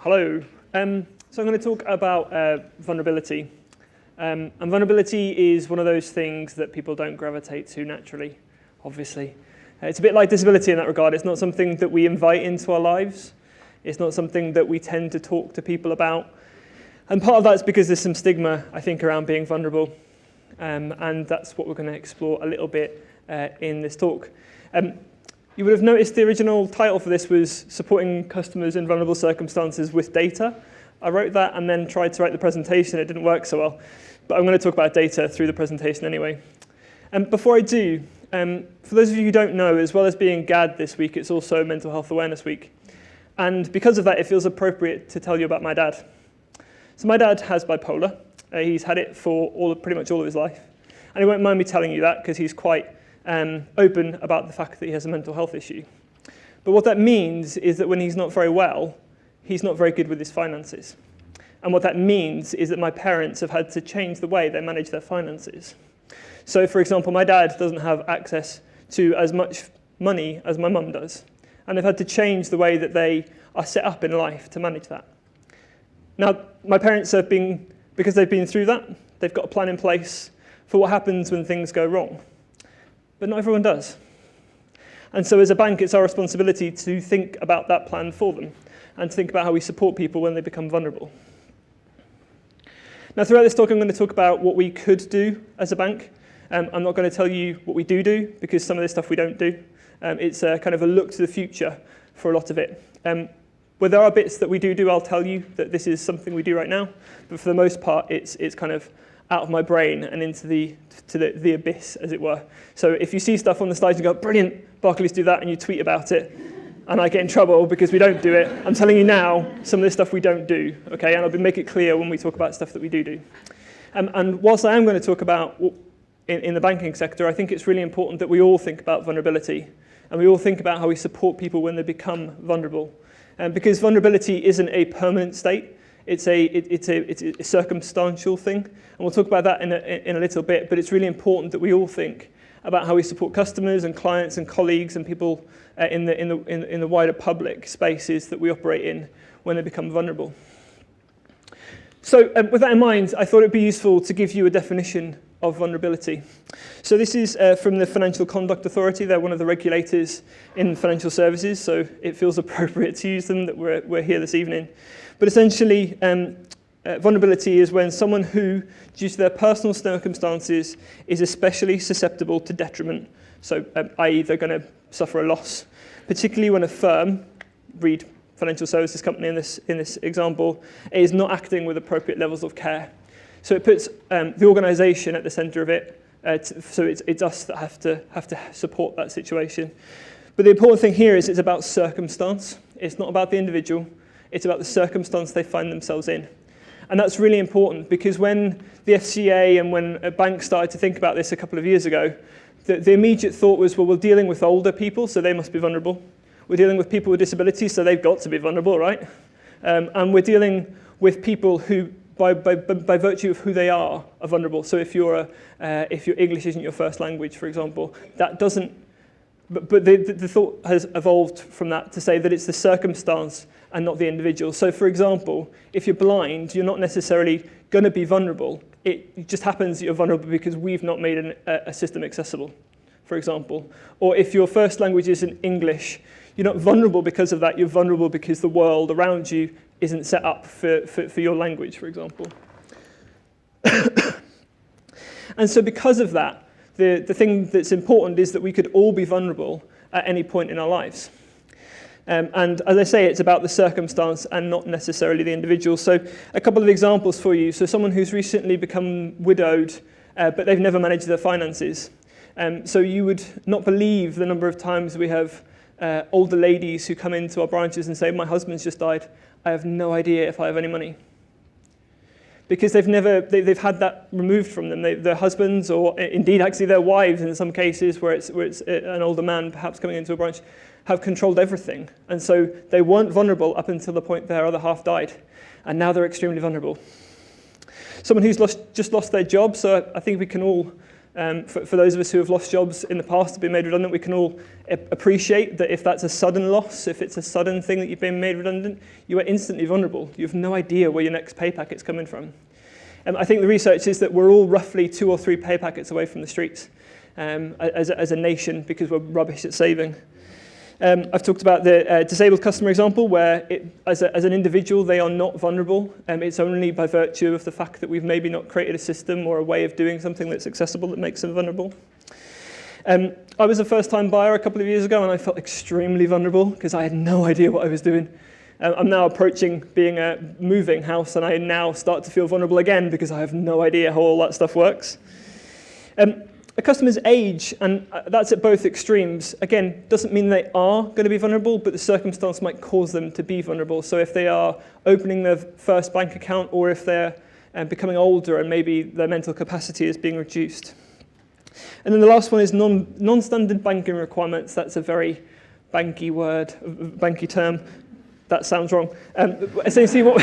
Hello. So I'm going to talk about vulnerability. And vulnerability is one of those things that people don't gravitate to naturally, obviously. It's a bit like disability in that regard. It's not something that we invite into our lives. It's not something that we tend to talk to people about. And part of that's because there's some stigma, I think, around being vulnerable. And that's what we're going to explore a little bit in this talk. You would have noticed the original title for this was Supporting Customers in Vulnerable Circumstances with Data. I wrote that and then tried to write the presentation. It didn't work so well. But I'm going to talk about data through the presentation anyway. Before I do, for those of you who don't know, as well as being GAD this week, it's also Mental Health Awareness Week. And because of that, it feels appropriate to tell you about my dad. So my dad has bipolar. He's had it for pretty much all of his life. And he won't mind me telling you that because he's quite open about the fact that he has a mental health issue. But what that means is that when he's not very well, he's not very good with his finances. And what that means is that my parents have had to change the way they manage their finances. So, for example, my dad doesn't have access to as much money as my mum does. And they've had to change the way that they are set up in life to manage that. Now, my parents have because they've been through that, they've got a plan in place for what happens when things go wrong. But not everyone does. And so as a bank, it's our responsibility to think about that plan for them and to think about how we support people when they become vulnerable. Now, throughout this talk, I'm going to talk about what we could do as a bank. I'm not going to tell you what we do because some of this stuff we don't do. It's a kind of a look to the future for a lot of it. Where there are bits that we do, I'll tell you that this is something we do right now. But for the most part, it's kind of out of my brain and into the abyss, as it were. So if you see stuff on the slides and go, brilliant, Barclays do that, and you tweet about it, and I get in trouble because we don't do it, I'm telling you now some of the stuff we don't do, okay? And I'll make it clear when we talk about stuff that we do. And whilst I am going to talk about in the banking sector, I think it's really important that we all think about vulnerability, and we all think about how we support people when they become vulnerable. Because vulnerability isn't a permanent state. It's a circumstantial thing, and we'll talk about that in a little bit, but it's really important that we all think about how we support customers and clients and colleagues and people in the wider public spaces that we operate in when they become vulnerable. So with that in mind, I thought it'd be useful to give you a definition of vulnerability. So this is from the Financial Conduct Authority. They're one of the regulators in financial services, so it feels appropriate to use them that we're here this evening. But essentially, vulnerability is when someone who, due to their personal circumstances, is especially susceptible to detriment. So, i.e., they're going to suffer a loss, particularly when a firm, read financial services company in this example, is not acting with appropriate levels of care. So it puts the organisation at the centre of it. So it's us that have to support that situation. But the important thing here is it's about circumstance. It's not about the individual. It's about the circumstance they find themselves in. And that's really important because when the FCA and when a bank started to think about this a couple of years ago, the immediate thought was, well, we're dealing with older people, so they must be vulnerable. We're dealing with people with disabilities, so they've got to be vulnerable, right? And we're dealing with people who, by virtue of who they are vulnerable. So if your English isn't your first language, for example, that doesn't. But the thought has evolved from that to say that it's the circumstance and not the individual. So, for example, if you're blind, you're not necessarily going to be vulnerable. It just happens that you're vulnerable because we've not made a system accessible, for example. Or if your first language isn't English, you're not vulnerable because of that. You're vulnerable because the world around you isn't set up for your language, for example. And so because of that, the thing that's important is that we could all be vulnerable at any point in our lives. And as I say, it's about the circumstance and not necessarily the individual. So a couple of examples for you. So someone who's recently become widowed, but they've never managed their finances. So you would not believe the number of times we have older ladies who come into our branches and say, my husband's just died. I have no idea if I have any money. Because they've had that removed from them. Their husbands, or indeed actually their wives in some cases, where it's an older man perhaps coming into a branch, have controlled everything. And so they weren't vulnerable up until the point their other half died. And now they're extremely vulnerable. Someone who's just lost their job, so I think we can all For those of us who have lost jobs in the past, have been made redundant, we can all appreciate that if that's a sudden loss, if it's a sudden thing that you've been made redundant, you are instantly vulnerable. You have no idea where your next pay packet's coming from. I think the research is that we're all roughly 2 or 3 pay packets away from the streets as a nation because we're rubbish at saving. I've talked about the disabled customer example where, as an individual, they are not vulnerable. It's only by virtue of the fact that we've maybe not created a system or a way of doing something that's accessible that makes them vulnerable. I was a first-time buyer a couple of years ago, and I felt extremely vulnerable because I had no idea what I was doing. I'm now approaching being moving house, and I now start to feel vulnerable again because I have no idea how all that stuff works. A customer's age, and that's at both extremes, again, doesn't mean they are going to be vulnerable, but the circumstance might cause them to be vulnerable. So if they are opening their first bank account, or if they're becoming older and maybe their mental capacity is being reduced. And then the last one is non-standard banking requirements. That's a very banky word, banky term. That sounds wrong. Essentially what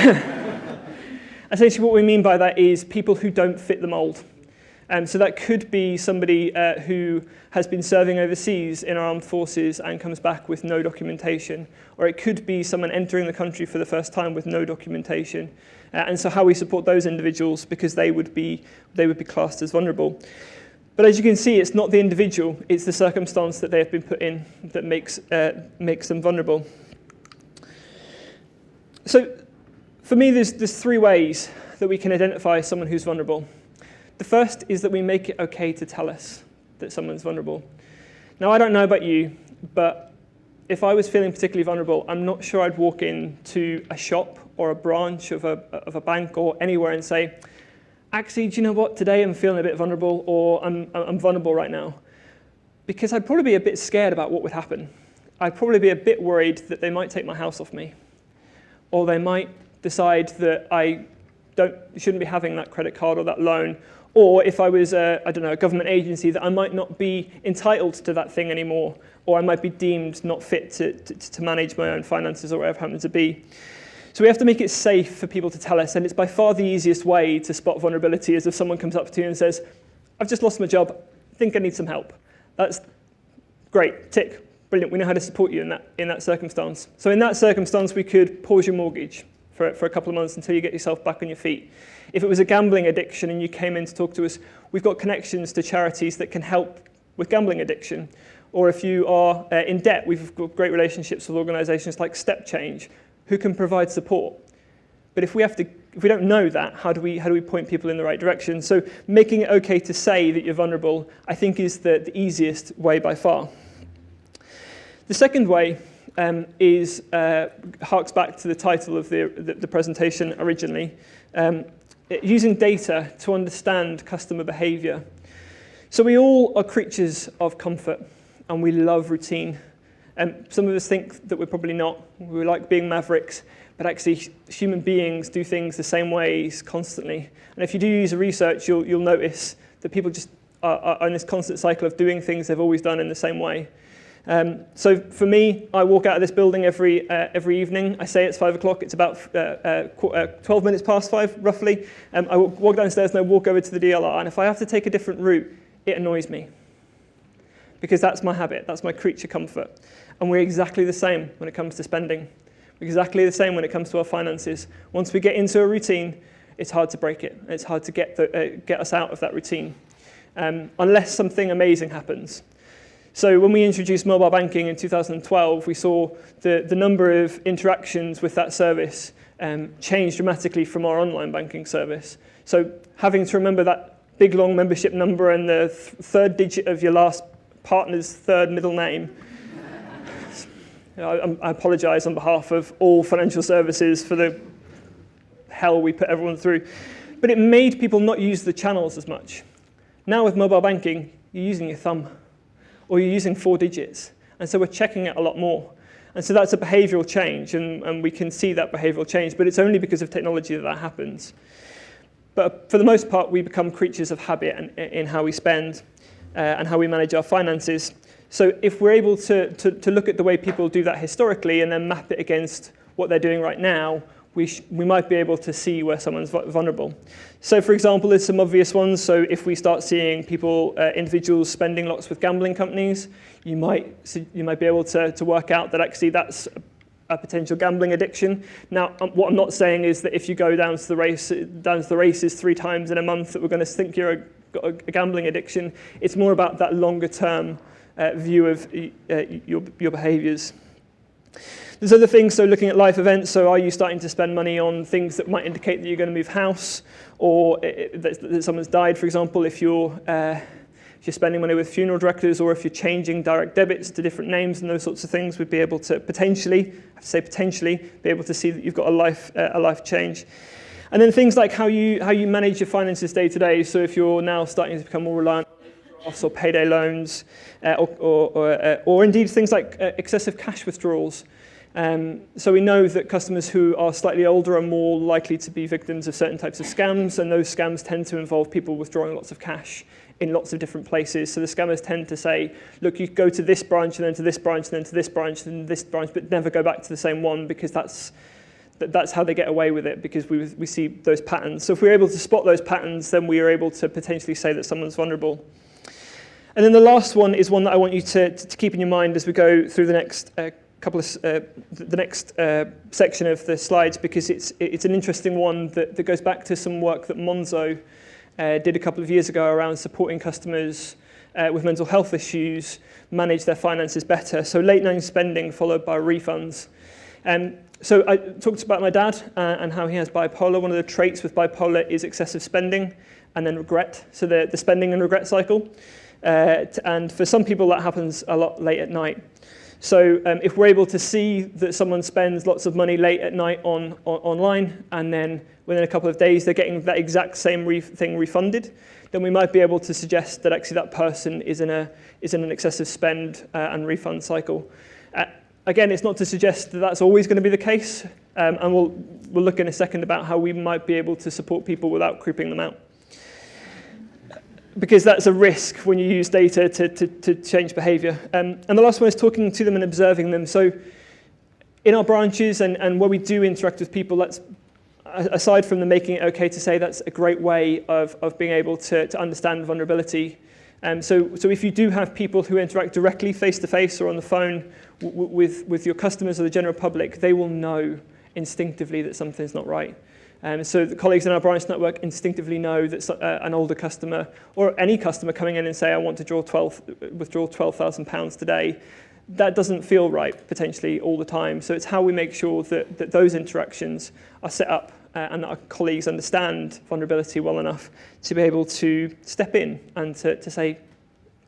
we mean by that is people who don't fit the mold. So that could be somebody who has been serving overseas in our armed forces and comes back with no documentation. Or it could be someone entering the country for the first time with no documentation. And so how we support those individuals, because they would be classed as vulnerable. But as you can see, it's not the individual, it's the circumstance that they have been put in that makes them vulnerable. So for me, there's 3 ways that we can identify someone who's vulnerable. The first is that we make it okay to tell us that someone's vulnerable. Now, I don't know about you, but if I was feeling particularly vulnerable, I'm not sure I'd walk into a shop or a branch of a bank or anywhere and say, actually, do you know what? Today I'm feeling a bit vulnerable, or I'm vulnerable right now. Because I'd probably be a bit scared about what would happen. I'd probably be a bit worried that they might take my house off me, or they might decide that I shouldn't be having that credit card or that loan. Or if I was, a government agency, that I might not be entitled to that thing anymore, or I might be deemed not fit to manage my own finances or whatever it happens to be. So we have to make it safe for people to tell us, and it's by far the easiest way to spot vulnerability is if someone comes up to you and says, I've just lost my job, I think I need some help. That's great, tick, brilliant, we know how to support you in that circumstance. So in that circumstance, we could pause your mortgage for a couple of months until you get yourself back on your feet. If it was a gambling addiction and you came in to talk to us, we've got connections to charities that can help with gambling addiction. Or if you are in debt, we've got great relationships with organisations like Step Change who can provide support. But if we don't know that, how do we point people in the right direction? So making it okay to say that you're vulnerable, I think, is the easiest way by far. The second way harks back to the title of the presentation originally, using data to understand customer behaviour. So we all are creatures of comfort, and we love routine. Some of us think that we're probably not. We like being mavericks, but actually human beings do things the same ways constantly. And if you do use research, you'll notice that people just are in this constant cycle of doing things they've always done in the same way. So for me, I walk out of this building every evening. I say it's 5 o'clock. It's about 12 minutes past 5, roughly. I walk downstairs and I walk over to the DLR. And if I have to take a different route, it annoys me. Because that's my habit. That's my creature comfort. And we're exactly the same when it comes to spending. We're exactly the same when it comes to our finances. Once we get into a routine, it's hard to break it. It's hard to get us out of that routine, unless something amazing happens. So when we introduced mobile banking in 2012, we saw the number of interactions with that service change dramatically from our online banking service. So having to remember that big, long membership number and the third digit of your last partner's third middle name. I apologise on behalf of all financial services for the hell we put everyone through. But it made people not use the channels as much. Now with mobile banking, you're using your thumb, or you're using 4 digits. And so we're checking it a lot more. And so that's a behavioural change, and we can see that behavioural change, but it's only because of technology that happens. But for the most part, we become creatures of habit in how we spend and how we manage our finances. So if we're able to look at the way people do that historically and then map it against what they're doing right now, we might be able to see where someone's vulnerable. So for example, there's some obvious ones. So if we start seeing people, individuals spending lots with gambling companies, you might be able to work out that actually that's a potential gambling addiction. Now, what I'm not saying is that if you go down to the races 3 times in a month that we're going to think you're got a gambling addiction. It's more about that longer term view of your behaviours. There's other things, so looking at life events, so are you starting to spend money on things that might indicate that you're going to move house, or that someone's died, for example, if you're spending money with funeral directors, or if you're changing direct debits to different names and those sorts of things, we'd be able to potentially, I have to say potentially, be able to see that you've got a life change. And then things like how you manage your finances day to day, so if you're now starting to become more reliant on or payday loans, or indeed things like excessive cash withdrawals. So we know that customers who are slightly older are more likely to be victims of certain types of scams, and those scams tend to involve people withdrawing lots of cash in lots of different places. So the scammers tend to say, look, you go to this branch and then to this branch and then to this branch and this branch, but never go back to the same one, because that's how they get away with it, because we see those patterns. So if we're able to spot those patterns, then we are able to potentially say that someone's vulnerable. And then the last one is one that I want you to keep in your mind as we go through the next section of the slides, because it's an interesting one that goes back to some work that Monzo did a couple of years ago around supporting customers with mental health issues manage their finances better. So late night spending followed by refunds. So I talked about my dad and how he has bipolar. One of the traits with bipolar is excessive spending and then regret. So the spending and regret cycle. And for some people that happens a lot late at night. So if we're able to see that someone spends lots of money late at night online, and then within a couple of days they're getting that exact same thing refunded, then we might be able to suggest that actually that person is in an excessive spend and refund cycle. Again, it's not to suggest that that's always going to be the case, and we'll look in a second about how we might be able to support people without creeping them out. Because that's a risk when you use data to change behaviour. And the last one is talking to them and observing them. So in our branches and where we do interact with people, that's, aside from them making it okay to say, that's a great way of being able to understand vulnerability. So if you do have people who interact directly face-to-face or on the phone with your customers or the general public, they will know instinctively that something's not right. So the colleagues in our branch network instinctively know that an older customer or any customer coming in and say, I want to withdraw £12,000 today, that doesn't feel right potentially all the time. So it's how we make sure that those interactions are set up and that our colleagues understand vulnerability well enough to be able to step in and to say,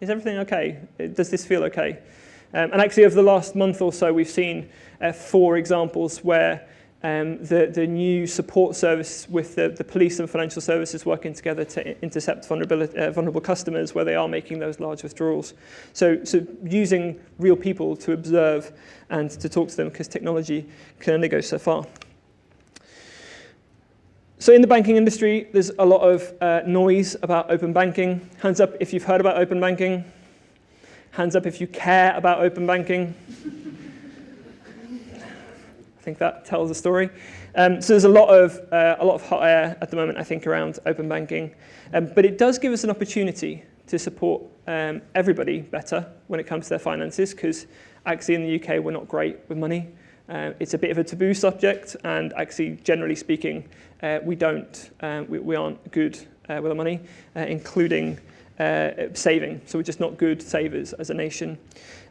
is everything okay? Does this feel okay? And actually over the last month or so, we've seen 4 examples where the new support service with the police and financial services working together to intercept vulnerable customers where they are making those large withdrawals. So using real people to observe and to talk to them, because technology can only go so far. So in the banking industry, there's a lot of noise about open banking. Hands up if you've heard about open banking. Hands up if you care about open banking. I think that tells a story. So there's a lot of hot air at the moment, I think, around open banking. But it does give us an opportunity to support everybody better when it comes to their finances, because actually in the UK we're not great with money. It's a bit of a taboo subject, and actually, generally speaking, we aren't good with our money, including saving. So we're just not good savers as a nation.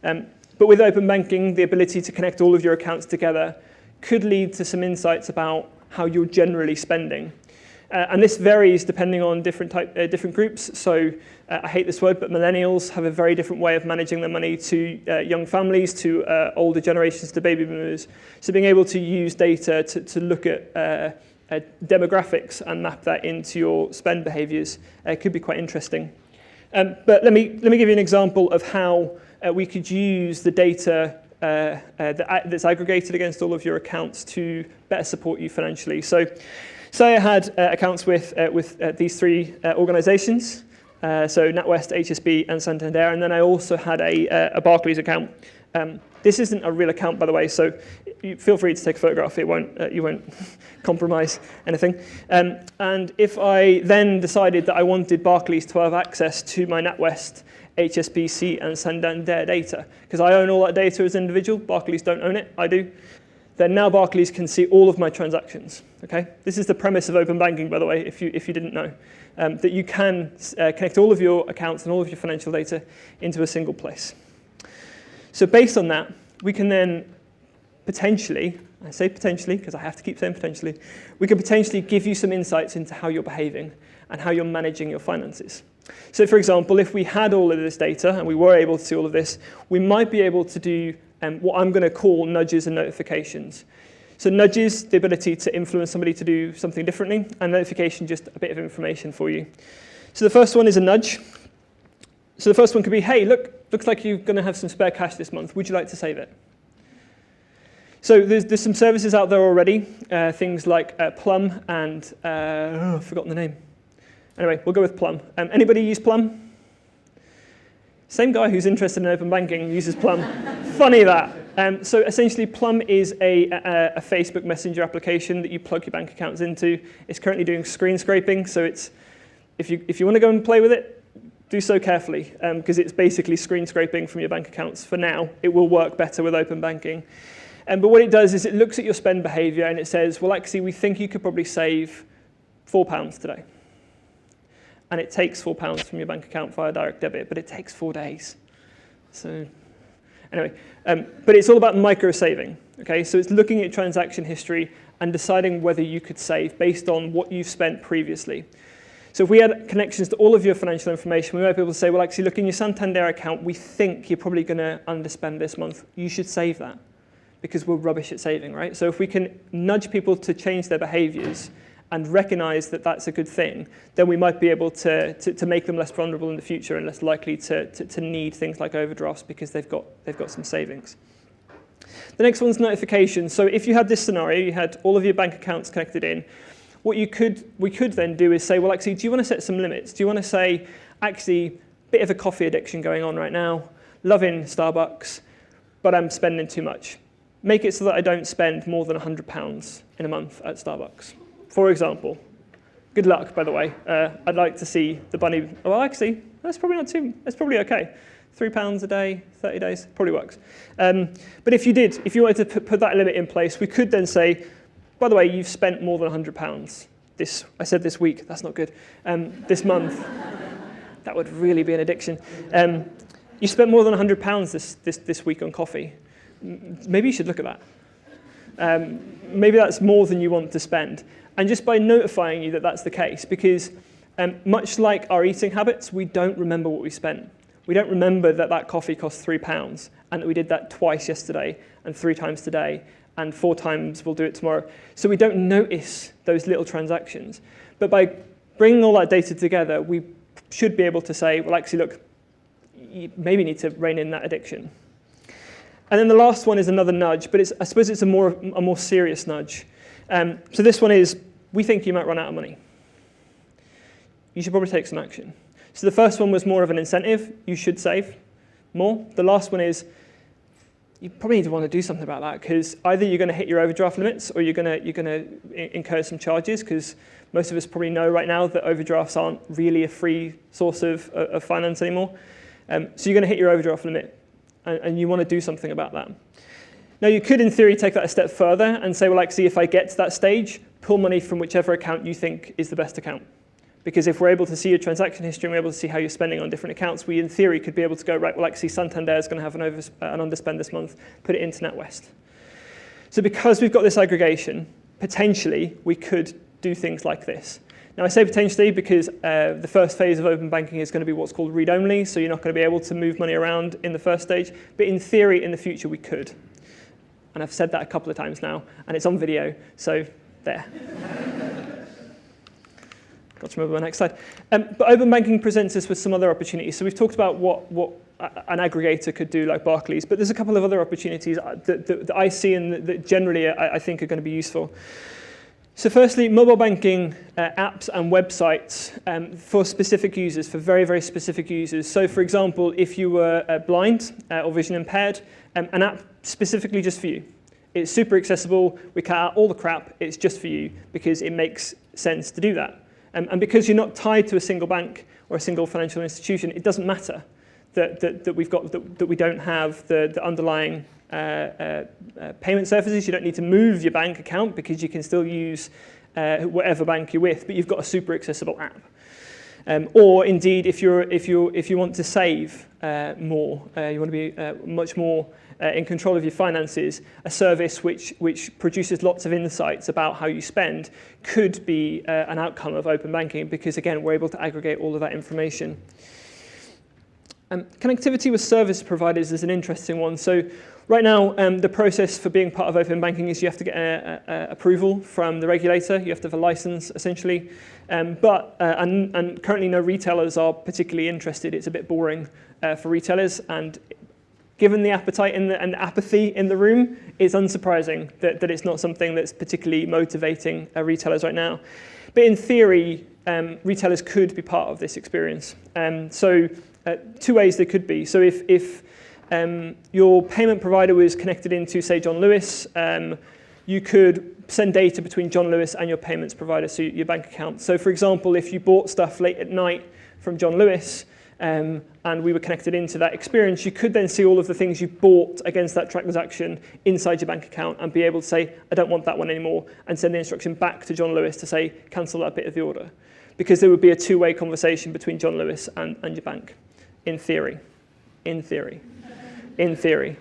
But with open banking, the ability to connect all of your accounts together could lead to some insights about how you're generally spending. And this varies depending on different groups. So I hate this word, but millennials have a very different way of managing their money to young families, to older generations, to baby boomers. So being able to use data to look at demographics and map that into your spend behaviours could be quite interesting. But let me give you an example of how we could use the data that's aggregated against all of your accounts to better support you financially. So say I had accounts with these 3 organisations, so NatWest, HSB and Santander, and then I also had a Barclays account This isn't a real account, by the way, so feel free to take a photograph. You won't compromise anything. And if I then decided that I wanted Barclays to have access to my NatWest, HSBC, and Santander data, because I own all that data as an individual, Barclays don't own it, I do, then now Barclays can see all of my transactions. Okay? This is the premise of open banking, by the way, if you didn't know, that you can connect all of your accounts and all of your financial data into a single place. So based on that, we can then potentially, I say potentially because I have to keep saying potentially, we can potentially give you some insights into how you're behaving and how you're managing your finances. So for example, if we had all of this data and we were able to see all of this, we might be able to do what I'm going to call nudges and notifications. So nudges, the ability to influence somebody to do something differently, and notification, just a bit of information for you. So the first one is a nudge. So the first one could be, hey, look, looks like you're going to have some spare cash this month. Would you like to save it? So there's some services out there already, things like Plum and, I've forgotten the name. Anyway, we'll go with Plum. Anybody use Plum? Same guy who's interested in open banking uses Plum. Funny that. So essentially, Plum is a Facebook Messenger application that you plug your bank accounts into. It's currently doing screen scraping, so it's if you want to go and play with it, do so carefully, because it's basically screen scraping from your bank accounts for now. It will work better with open banking. But what it does is it looks at your spend behavior and it says, well, actually, we think you could probably save £4 today. And it takes £4 from your bank account via direct debit, but it takes 4 days. So anyway, but it's all about micro saving. Okay, so it's looking at transaction history and deciding whether you could save based on what you've spent previously. So if we had connections to all of your financial information, we might be able to say, well, actually, look, in your Santander account, we think you're probably going to underspend this month. You should save that, because we're rubbish at saving, right? So if we can nudge people to change their behaviors and recognize that that's a good thing, then we might be able to make them less vulnerable in the future and less likely to need things like overdrafts because they've got some savings. The next one's notifications. So if you had this scenario, you had all of your bank accounts connected in, what we could then do is say, well, actually, do you want to set some limits? Do you want to say, actually, bit of a coffee addiction going on right now, loving Starbucks, but I'm spending too much. Make it so that I don't spend more than £100 in a month at Starbucks, for example. Good luck, by the way. I'd like to see the bunny. Well, actually, that's probably okay. £3 a day, 30 days, probably works. But if you wanted to put that limit in place, we could then say, by the way, you've spent more than £100 I said this week, that's not good, this month. That would really be an addiction. You spent more than £100 this week on coffee. Maybe you should look at that. Maybe that's more than you want to spend. And just by notifying you that that's the case, because much like our eating habits, we don't remember what we spent. We don't remember that coffee cost £3 and that we did that twice yesterday and 3 times today and 4 times we'll do it tomorrow. So we don't notice those little transactions. But by bringing all that data together, we should be able to say, well, actually, look, you maybe need to rein in that addiction. And then the last one is another nudge, but I suppose it's a more serious nudge. So this one is, we think you might run out of money. You should probably take some action. So the first one was more of an incentive. You should save more. The last one is, you probably need to want to do something about that, because either you're going to hit your overdraft limits or you're going to incur some charges, because most of us probably know right now that overdrafts aren't really a free source of finance anymore. So you're going to hit your overdraft limit, and you want to do something about that. Now, you could, in theory, take that a step further and say, well, actually, if I get to that stage, pull money from whichever account you think is the best account. Because if we're able to see your transaction history and we're able to see how you're spending on different accounts, we, in theory, could be able to go, right, well, actually, Santander is going to have an underspend this month, put it into NatWest. So because we've got this aggregation, potentially, we could do things like this. Now, I say potentially because the first phase of open banking is going to be what's called read-only, so you're not going to be able to move money around in the first stage. But in theory, in the future, we could. And I've said that a couple of times now, and it's on video, so there. Got to remember my next slide. But open banking presents us with some other opportunities. So we've talked about what an aggregator could do, like Barclays, but there's a couple of other opportunities that I see and that generally I think are going to be useful. So firstly, mobile banking apps and websites for specific users, for very, very specific users. So for example, if you were blind or vision impaired, an app specifically just for you. It's super accessible. We cut out all the crap. It's just for you because it makes sense to do that. And because you're not tied to a single bank or a single financial institution, it doesn't matter that we don't have the underlying payment services. You don't need to move your bank account because you can still use whatever bank you're with, but you've got a super accessible app. Or indeed, if you want to save more, you want to be much more in control of your finances, a service which produces lots of insights about how you spend could be an outcome of open banking because, again, we're able to aggregate all of that information. Connectivity with service providers is an interesting one. So right now, the process for being part of open banking is you have to get approval from the regulator. You have to have a license, essentially. And currently no retailers are particularly interested. It's a bit boring for retailers. And given the appetite and the apathy in the room, it's unsurprising that it's not something that's particularly motivating retailers right now. But in theory, retailers could be part of this experience. Two ways they could be. So if your payment provider was connected into, say, John Lewis, you could send data between John Lewis and your payments provider, so your bank account. So for example, if you bought stuff late at night from John Lewis, and we were connected into that experience, you could then see all of the things you bought against that transaction inside your bank account and be able to say, I don't want that one anymore, and send the instruction back to John Lewis to say, cancel that bit of the order. Because there would be a two-way conversation between John Lewis and your bank, in theory. In theory. In theory.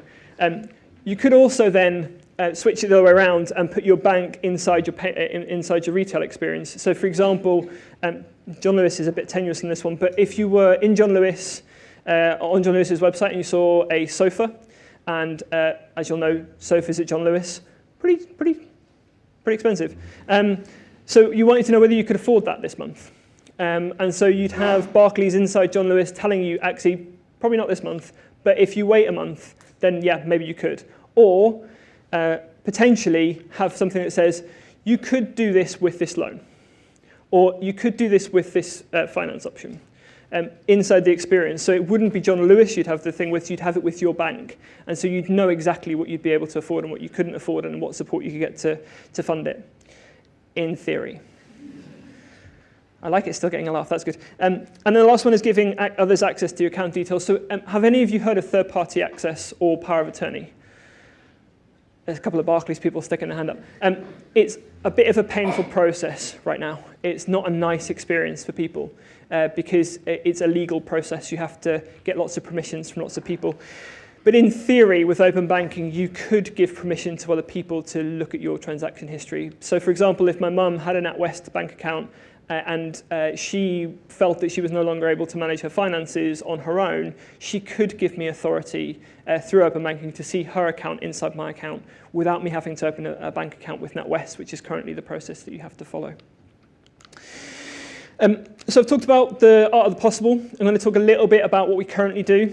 You could also then switch it the other way around and put your bank inside your retail experience. So for example, John Lewis is a bit tenuous in this one, but if you were in John Lewis, on John Lewis's website and you saw a sofa, and as you'll know, sofas at John Lewis, pretty expensive. So you wanted to know whether you could afford that this month. And so you'd have Barclays inside John Lewis telling you, actually, probably not this month, but if you wait a month, then yeah, maybe you could. Or potentially have something that says, you could do this with this loan. Or you could do this with this finance option inside the experience. So it wouldn't be John Lewis you'd have the thing with, you'd have it with your bank. And so you'd know exactly what you'd be able to afford and what you couldn't afford and what support you could get to fund it, in theory. I like it still getting a laugh, that's good. And then the last one is giving others access to your account details. So have any of you heard of third-party access or power of attorney? There's a couple of Barclays people sticking their hand up. It's a bit of a painful process right now. It's not a nice experience for people because it's a legal process. You have to get lots of permissions from lots of people. But in theory, with open banking, you could give permission to other people to look at your transaction history. So for example, if my mum had an NatWest bank account and she felt that she was no longer able to manage her finances on her own, she could give me authority through open banking to see her account inside my account without me having to open a bank account with NatWest, which is currently the process that you have to follow. So I've talked about the art of the possible. I'm going to talk a little bit about what we currently do,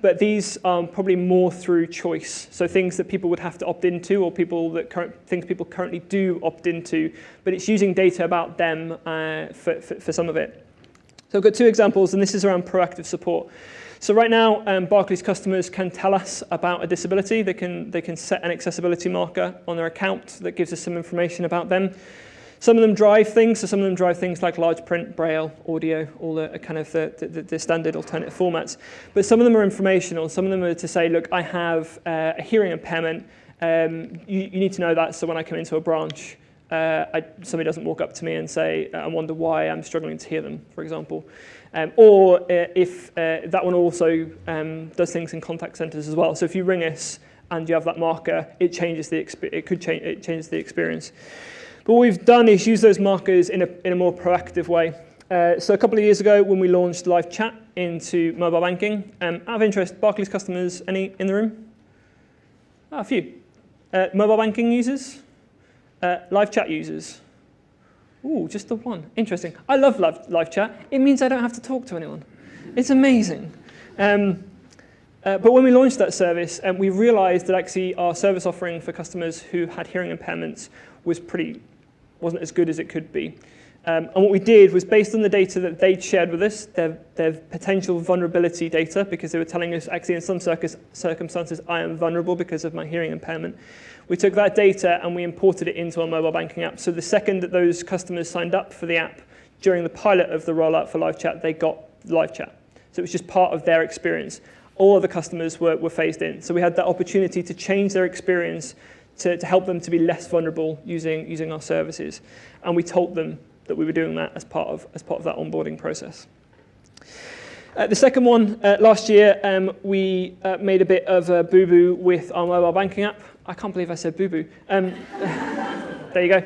but these are probably more through choice. So things that people would have to opt into, or things people currently do opt into, but it's using data about them for some of it. So I've got two examples, and this is around proactive support. So right now, Barclays customers can tell us about a disability. They can set an accessibility marker on their account that gives us some information about them. Some of them drive things, so some of them drive things like large print, braille, audio, all the kind of the standard alternative formats. But some of them are informational. Some of them are to say, look, I have a hearing impairment. You need to know that, so when I come into a branch, somebody doesn't walk up to me and say, I wonder why I'm struggling to hear them, for example. Or if that one also does things in contact centres as well. So if you ring us and you have that marker, it changes the experience. But what we've done is use those markers in a more proactive way. So a couple of years ago, when we launched live chat into mobile banking, out of interest, Barclays customers, any in the room? A few. Mobile banking users? Live chat users? Ooh, just the one. Interesting. I love live chat. It means I don't have to talk to anyone. It's amazing. But when we launched that service, we realized that actually our service offering for customers who had hearing impairments wasn't as good as it could be. And what we did was, based on the data that they'd shared with us, their potential vulnerability data, because they were telling us, actually, in some circumstances, I am vulnerable because of my hearing impairment. We took that data and we imported it into our mobile banking app. So the second that those customers signed up for the app during the pilot of the rollout for live chat, they got live chat. So it was just part of their experience. All other customers were phased in. So we had that opportunity to change their experience to help them to be less vulnerable using our services. And we told them that we were doing that as part of that onboarding process. The second one, last year, we made a bit of a boo-boo with our mobile banking app. I can't believe I said boo-boo. There you go.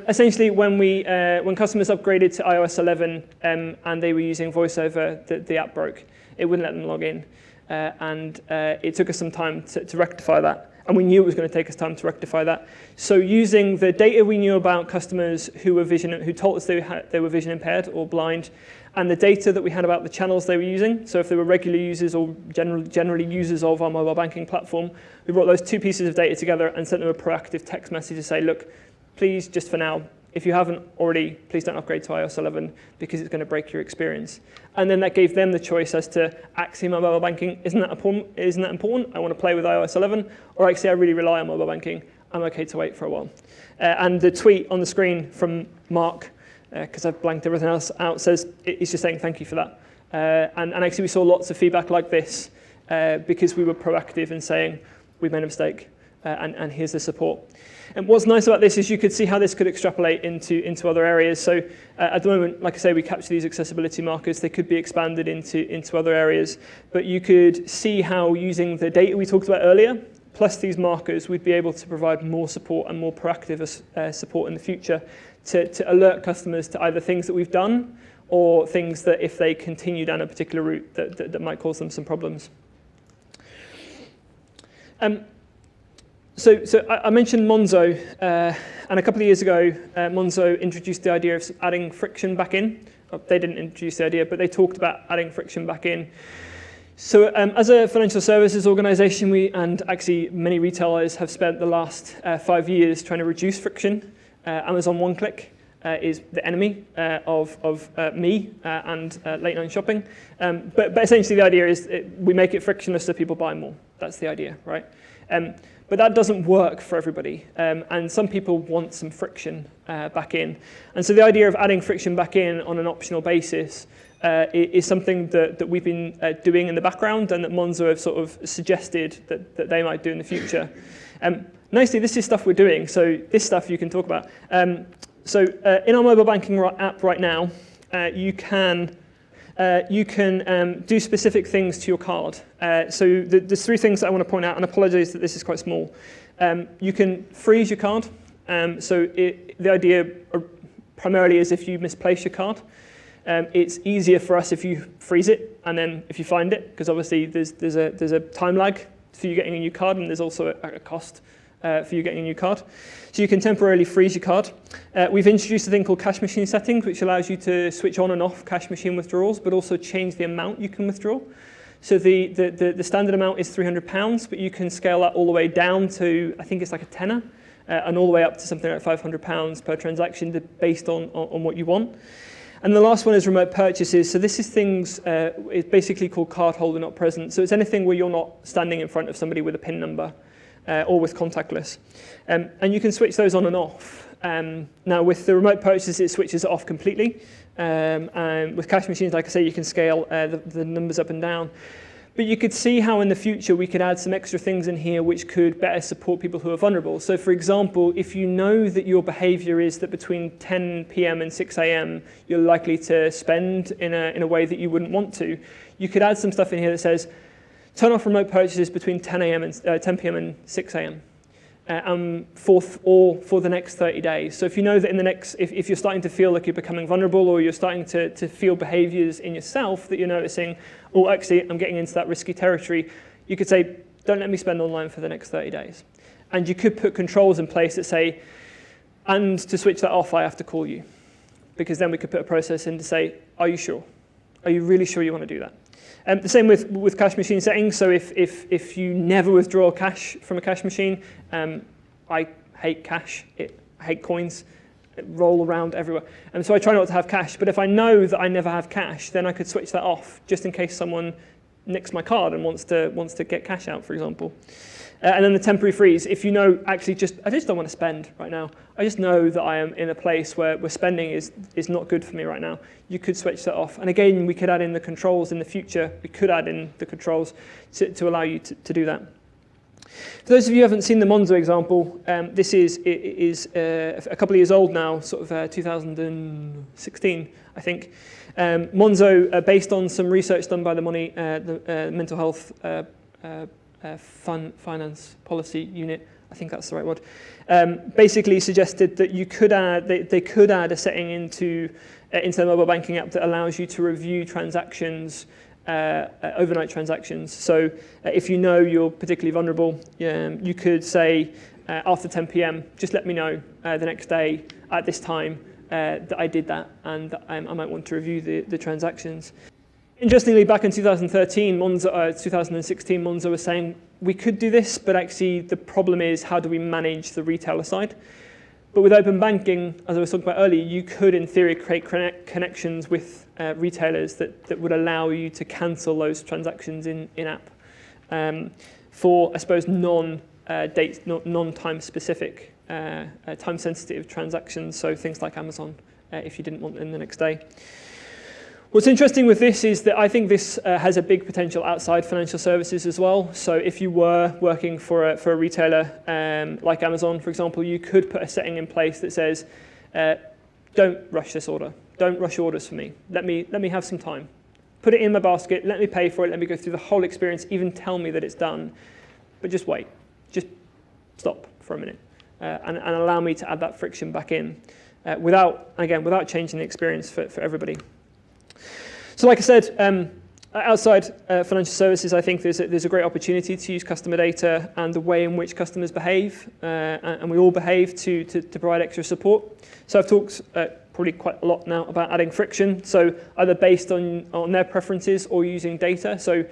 Essentially, when customers upgraded to iOS 11 and they were using VoiceOver, the app broke. It wouldn't let them log in. And it took us some time to rectify that. And we knew it was going to take us time to rectify that. So using the data we knew about customers who told us they were vision impaired or blind, and the data that we had about the channels they were using, so if they were regular users or generally users of our mobile banking platform, we brought those two pieces of data together and sent them a proactive text message to say, look, please, just for now, if you haven't already, please don't upgrade to iOS 11 because it's going to break your experience. And then that gave them the choice as to, actually, my mobile banking, isn't that important? I want to play with iOS 11. Or actually, I really rely on mobile banking. I'm OK to wait for a while. And the tweet on the screen from Mark, because I've blanked everything else out, says, he's just saying thank you for that. And actually, we saw lots of feedback like this because we were proactive in saying, we made a mistake, and here's the support. And what's nice about this is you could see how this could extrapolate into other areas. So at the moment, like I say, we capture these accessibility markers. They could be expanded into other areas. But you could see how using the data we talked about earlier, plus these markers, we'd be able to provide more support and more proactive support in the future to alert customers to either things that we've done or things that if they continue down a particular route that might cause them some problems. So I mentioned Monzo, and a couple of years ago, Monzo introduced the idea of adding friction back in. They didn't introduce the idea, but they talked about adding friction back in. So as a financial services organization, and actually many retailers have spent the last 5 years trying to reduce friction. Amazon One Click is the enemy of me and late night shopping. But essentially the idea is we make it frictionless so people buy more. That's the idea, right? But that doesn't work for everybody, and some people want some friction back in. And so the idea of adding friction back in on an optional basis is something that we've been doing in the background and that Monzo have sort of suggested that they might do in the future. Nicely, this is stuff we're doing, so this stuff you can talk about. So in our mobile banking app right now, you can do specific things to your card. So there's 3 things that I want to point out, and I apologize that this is quite small. You can freeze your card. So the idea primarily is if you misplace your card. It's easier for us if you freeze it, and then if you find it, because obviously there's a time lag for you getting a new card, and there's also a cost for you getting a new card. So you can temporarily freeze your card. We've introduced a thing called cash machine settings, which allows you to switch on and off cash machine withdrawals, but also change the amount you can withdraw. So the standard amount is £300, but you can scale that all the way down to, I think it's like a tenner, and all the way up to something like £500 per transaction based on what you want. And the last one is remote purchases. So this is things, it's basically called card holder not present. So it's anything where you're not standing in front of somebody with a PIN number. Or with contactless. And you can switch those on and off. Now, with the remote purchases, it switches it off completely. And with cash machines, like I say, you can scale the numbers up and down. But you could see how in the future we could add some extra things in here which could better support people who are vulnerable. So, for example, if you know that your behavior is that between 10 p.m. and 6 a.m. you're likely to spend in a way that you wouldn't want to, you could add some stuff in here that says, turn off remote purchases between 10 p.m. and 6 a.m. For the next 30 days. So if you know that if you're starting to feel like you're becoming vulnerable or you're starting to feel behaviors in yourself that you're noticing, oh, actually, I'm getting into that risky territory, you could say, don't let me spend online for the next 30 days. And you could put controls in place that say, and to switch that off, I have to call you. Because then we could put a process in to say, are you sure? Are you really sure you want to do that? The same with cash machine settings. So if you never withdraw cash from a cash machine, I hate cash. I hate coins. roll around everywhere. And so I try not to have cash. But if I know that I never have cash, then I could switch that off just in case someone nicks my card and wants to get cash out, for example. And then the temporary freeze, if you know, actually I just don't want to spend right now. I just know that I am in a place where spending is not good for me right now. You could switch that off. And again, we could add in the controls in the future. We could add in the controls to allow you to do that. For those of you who haven't seen the Monzo example, this is a couple of years old now, sort of 2016, I think. Monzo, based on some research done by the Mental Health Finance Policy Unit, I think that's the right word, basically suggested that you could add, they could add a setting into the mobile banking app that allows you to review transactions, overnight transactions. So if you know you're particularly vulnerable, you could say after 10 p.m, just let me know the next day at this time that I did that, and that I might want to review the transactions. Interestingly, back in 2016, Monzo was saying we could do this, but actually the problem is how do we manage the retailer side? But with open banking, as I was talking about earlier, you could, in theory, create connections with retailers that would allow you to cancel those transactions in-app for, I suppose, non-time specific, time-sensitive transactions, so things like Amazon, if you didn't want them the next day. What's interesting with this is that I think this has a big potential outside financial services as well. So if you were working for a retailer like Amazon, for example, you could put a setting in place that says, don't rush this order. Don't rush orders for me. Let me have some time. Put it in my basket. Let me pay for it. Let me go through the whole experience. Even tell me that it's done. But just wait. Just stop for a minute and allow me to add that friction back in without changing the experience for everybody. So like I said, outside financial services, I think there's a great opportunity to use customer data and the way in which customers behave, and we all behave to provide extra support. So I've talked probably quite a lot now about adding friction, so either based on their preferences or using data. So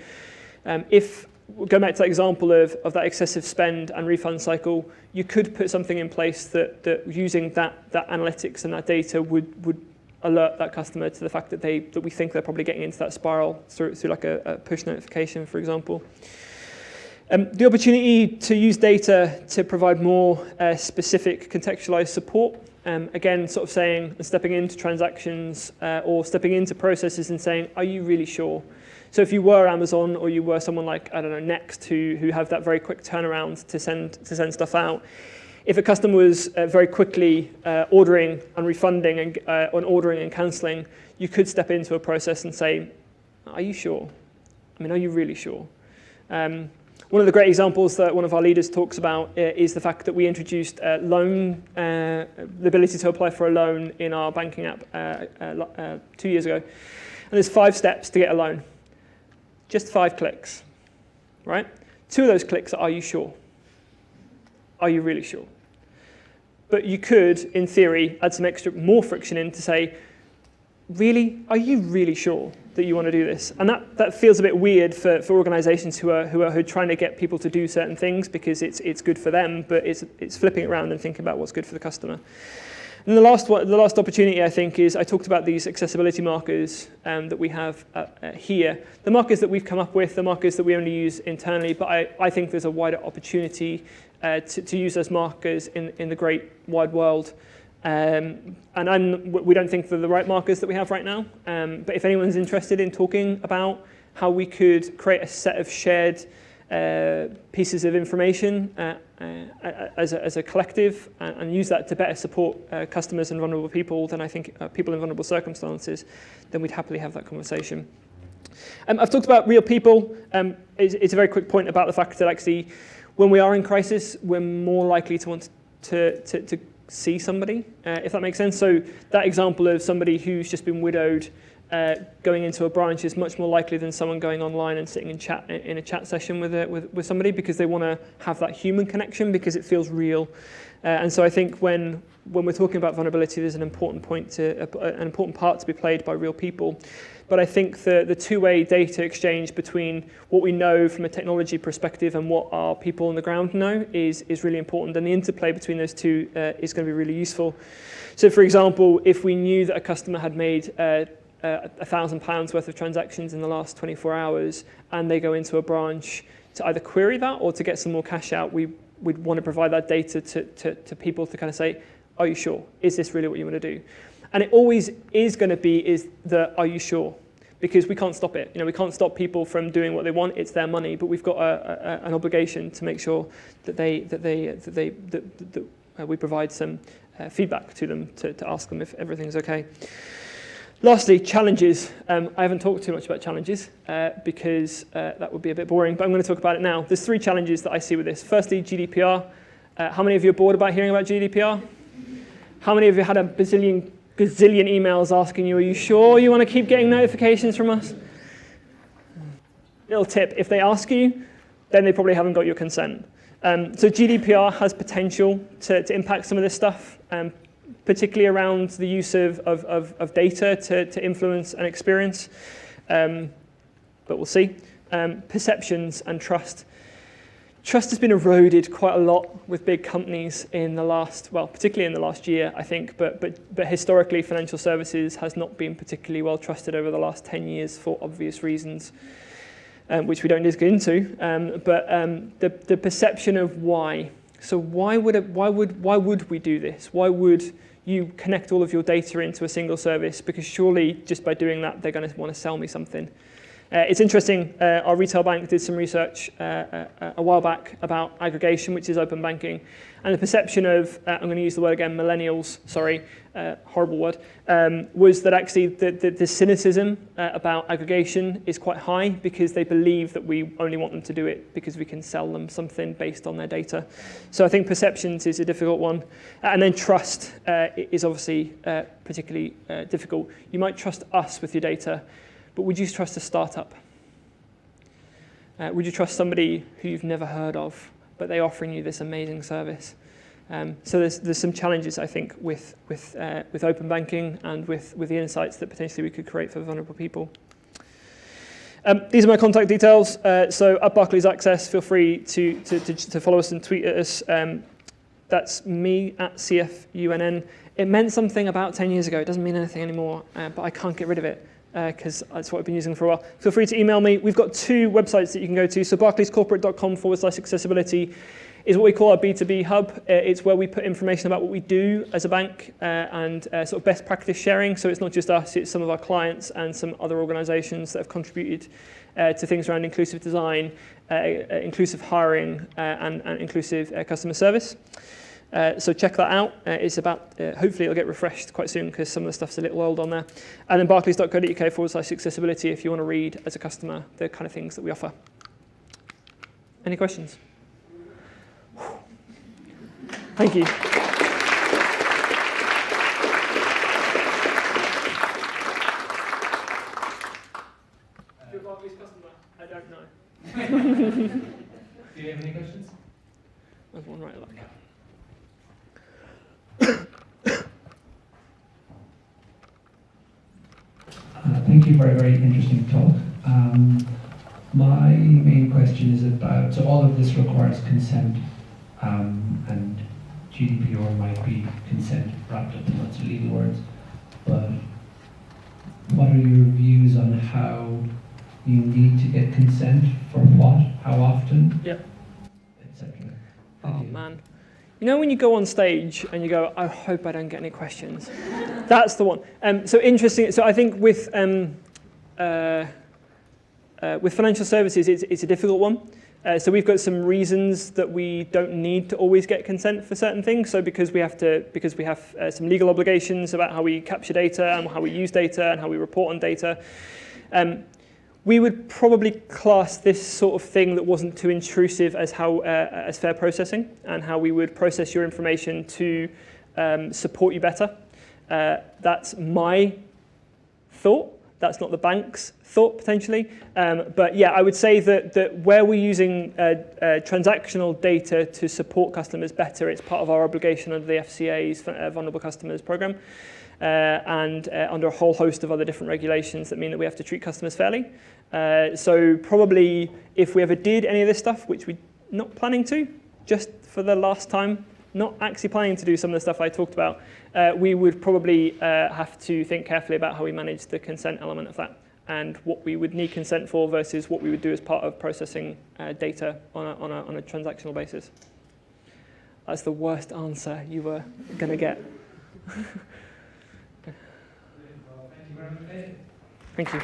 if going back to that example of that excessive spend and refund cycle, you could put something in place that using that analytics and that data would alert that customer to the fact that we think they're probably getting into that spiral through like a push notification, for example. The opportunity to use data to provide more specific contextualized support. Again, sort of saying, stepping into transactions or stepping into processes and saying, are you really sure? So if you were Amazon or you were someone like, I don't know, Next, who have that very quick turnaround to send stuff out, if a customer was very quickly ordering and refunding and ordering and cancelling, you could step into a process and say, are you sure? I mean, are you really sure? One of the great examples that one of our leaders talks about is the fact that we introduced the ability to apply for a loan in our banking app 2 years ago. And there's 5 steps to get a loan. Just 5 clicks, right? 2 of those clicks are you sure? Are you really sure? But you could, in theory, add some more friction in to say, really? Are you really sure that you want to do this? And that feels a bit weird for organizations who are trying to get people to do certain things because it's good for them, but it's flipping it around and thinking about what's good for the customer. And the last opportunity, I think, is I talked about these accessibility markers that we have here. The markers that we've come up with, the markers that we only use internally, but I think there's a wider opportunity to use those markers in the great wide world. And we don't think they're the right markers that we have right now. But if anyone's interested in talking about how we could create a set of shared pieces of information as a collective and use that to better support customers and vulnerable people, then I think people in vulnerable circumstances, then we'd happily have that conversation. I've talked about real people. It's a very quick point about the fact that actually when we are in crisis, we're more likely to want to see somebody, if that makes sense. So that example of somebody who's just been widowed going into a branch is much more likely than someone going online and sitting in a chat session with somebody because they want to have that human connection because it feels real. And so I think when we're talking about vulnerability, there's an important part to be played by real people. but I think the two-way data exchange between what we know from a technology perspective and what our people on the ground know is really important, and the interplay between those two is going to be really useful. So, for example, if we knew that a customer had made £1,000 worth of transactions in the last 24 hours, and they go into a branch to either query that or to get some more cash out, we'd want to provide that data to people to kind of say, are you sure? Is this really what you want to do? And it always is going to be are you sure? Because we can't stop it. We can't stop people from doing what they want. It's their money, but we've got an obligation to make sure that we provide some feedback to them to ask them if everything's okay. Lastly, challenges. I haven't talked too much about challenges because that would be a bit boring, but I'm going to talk about it now. There's 3 challenges that I see with this. Firstly, GDPR. How many of you are bored about hearing about GDPR? How many of you had a gazillion emails asking you, are you sure you want to keep getting notifications from us? Little tip, if they ask you, then they probably haven't got your consent. So GDPR has potential to impact some of this stuff, particularly around the use of data to influence an experience. But we'll see. Perceptions and trust. Trust has been eroded quite a lot with big companies in the last, particularly in the last year, I think, but historically financial services has not been particularly well trusted over the last 10 years for obvious reasons, which we don't need to get into. But the perception of why. So why would we do this? Why would you connect all of your data into a single service? Because surely just by doing that, they're going to want to sell me something. It's interesting, our retail bank did some research a while back about aggregation, which is open banking, and the perception of, I'm going to use the word again, millennials, sorry, horrible word, was that actually the cynicism about aggregation is quite high because they believe that we only want them to do it because we can sell them something based on their data. So I think perceptions is a difficult one. And then trust is obviously particularly difficult. You might trust us with your data, but would you trust a startup? Would you trust somebody who you've never heard of, but they're offering you this amazing service? So there's some challenges, I think, with open banking and with the insights that potentially we could create for vulnerable people. These are my contact details. So at Barclays Access, feel free to follow us and tweet at us. That's me at CFUNN. It meant something about 10 years ago. It doesn't mean anything anymore, but I can't get rid of it, because that's what I've been using for a while. Feel free to email me. We've got 2 websites that you can go to. So barclayscorporate.com/accessibility is what we call our B2B hub. It's where we put information about what we do as a bank and sort of best practice sharing. So it's not just us, it's some of our clients and some other organizations that have contributed to things around inclusive design, inclusive hiring, and inclusive customer service. So check that out. It's about, hopefully it'll get refreshed quite soon because some of the stuff's a little old on there. And then barclays.co.uk/accessibility if you want to read as a customer the kind of things that we offer. Any questions? Thank you. If you're a Barclays customer, I don't know. Do you have any questions? There's one right at the back. Thank you for a very interesting talk. My main question is about, so all of this requires consent, and GDPR might be consent wrapped up in lots of legal words, but what are your views on how you need to get consent for what, how often, etc.? Oh man. You know when you go on stage and you go, I hope I don't get any questions? That's the one. So interesting. So I think with financial services, it's a difficult one. So we've got some reasons that we don't need to always get consent for certain things. So because we have some legal obligations about how we capture data and how we use data and how we report on data. We would probably class this sort of thing that wasn't too intrusive as fair processing and how we would process your information to support you better. That's my thought. That's not the bank's thought, potentially. But yeah, I would say that where we're using transactional data to support customers better, it's part of our obligation under the FCA's Vulnerable Customers Programme. and under a whole host of other different regulations that mean that we have to treat customers fairly. So probably if we ever did any of this stuff, which we're not planning to, just for the last time, not actually planning to do some of the stuff I talked about, we would probably have to think carefully about how we manage the consent element of that and what we would need consent for versus what we would do as part of processing data on a transactional basis. That's the worst answer you were going to get. Thank you.